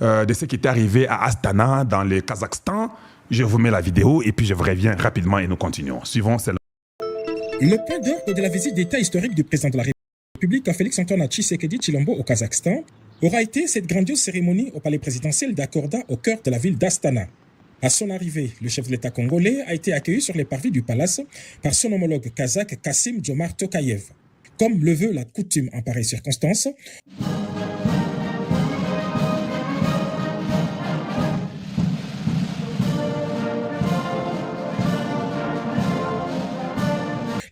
de ce qui était arrivé à Astana, dans le Kazakhstan. Je vous mets la vidéo et puis je vous reviens rapidement et nous continuons. Suivons celle-là. Le point d'orgue de la visite d'État historique du président de la République, Félix-Antoine Tshisekedi Tshilombo au Kazakhstan, aura été cette grandiose cérémonie au palais présidentiel d'Akorda au cœur de la ville d'Astana. À son arrivée, le chef de l'État congolais a été accueilli sur les parvis du palace par son homologue kazakh Kassim Jomart Tokayev. Comme le veut la coutume en pareille circonstance,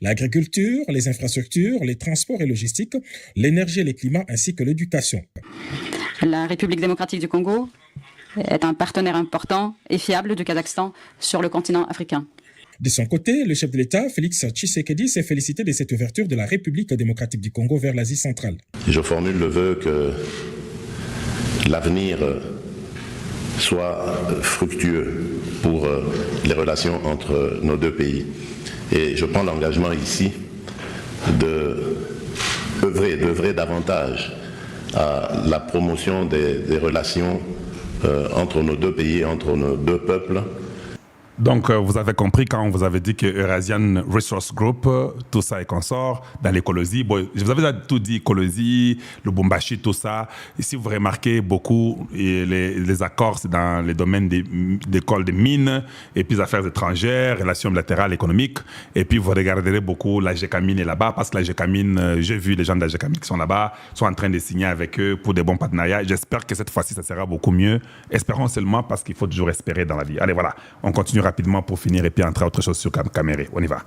l'agriculture, les infrastructures, les transports et logistiques, l'énergie et le climat ainsi que l'éducation. La République démocratique du Congo est un partenaire important et fiable du Kazakhstan sur le continent africain. De son côté, le chef de l'État, Félix Tshisekedi, s'est félicité de cette ouverture de la République démocratique du Congo vers l'Asie centrale. Je formule le vœu que l'avenir soit fructueux pour les relations entre nos deux pays. Et je prends l'engagement ici d'œuvrer davantage à la promotion des relations entre nos deux pays, entre nos deux peuples. Donc, vous avez compris quand on vous avait dit que Eurasian Resource Group, tout ça et consort, dans l'écologie, bon, je vous avais tout dit, écologie, le Lubumbashi, tout ça. Ici, vous remarquez beaucoup, et les accords, c'est dans les domaines d'école des mines, et puis affaires étrangères, relations bilatérales, économiques. Et puis, vous regarderez beaucoup la GECAMINE est là-bas, parce que la GECAMINE, j'ai vu les gens de la GECAMINE qui sont là-bas, sont en train de signer avec eux pour des bons partenariats. J'espère que cette fois-ci, ça sera beaucoup mieux. Espérons seulement, parce qu'il faut toujours espérer dans la vie. Allez, voilà, on continue rapidement pour finir et puis entrer à autre chose sur Caméré. On y va.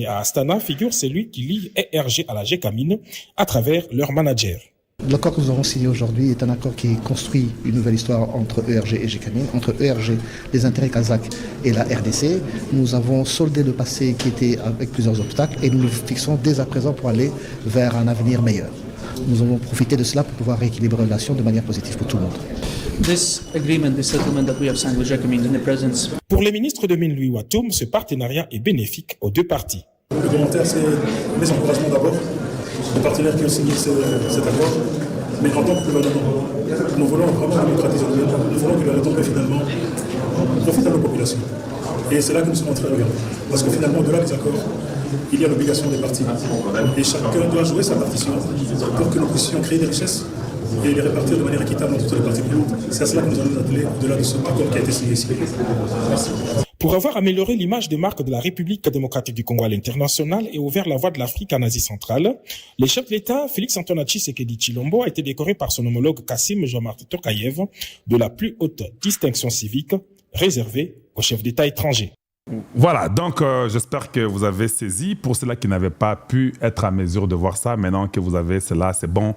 À Astana figure celui qui lie ERG à la GECAMINE à travers leur manager. L'accord que nous avons signé aujourd'hui est un accord qui construit une nouvelle histoire entre ERG et GECAMINE, entre ERG, les intérêts kazakhs et la RDC. Nous avons soldé le passé qui était avec plusieurs obstacles et nous nous fixons dès à présent pour aller vers un avenir meilleur. Nous avons profité de cela pour pouvoir rééquilibrer les relations de manière positive pour tout le monde. Pour les ministres de Minlouis Watoum, ce partenariat est bénéfique aux deux parties. Le commentaire, c'est mes encouragements d'abord, les partenaires qui ont signé cet accord, mais en tant que gouvernement, nous voulons vraiment démocratiser le gouvernement, nous voulons que le gouvernement finalement profite à nos populations. Et c'est là que nous sommes en train de regarder. Parce que finalement, au-delà des accords, il y a l'obligation des parties. Et chacun doit jouer sa partition pour que nous puissions créer des richesses et les répartir de manière équitable dans toutes les parties prenantes. C'est à cela que nous allons nous atteler au-delà de ce accord qui a été signé ici. Pour avoir amélioré l'image de marque de la République démocratique du Congo à l'international et ouvert la voie de l'Afrique en Asie centrale, le chef de l'État, Félix-Antoine Tshisekedi Tshilombo, a été décoré par son homologue Kassim Jomart Tokayev de la plus haute distinction civique réservée aux chefs d'État étrangers. Voilà, donc j'espère que vous avez saisi. Pour ceux-là qui n'avaient pas pu être à mesure de voir ça, maintenant que vous avez cela, c'est bon.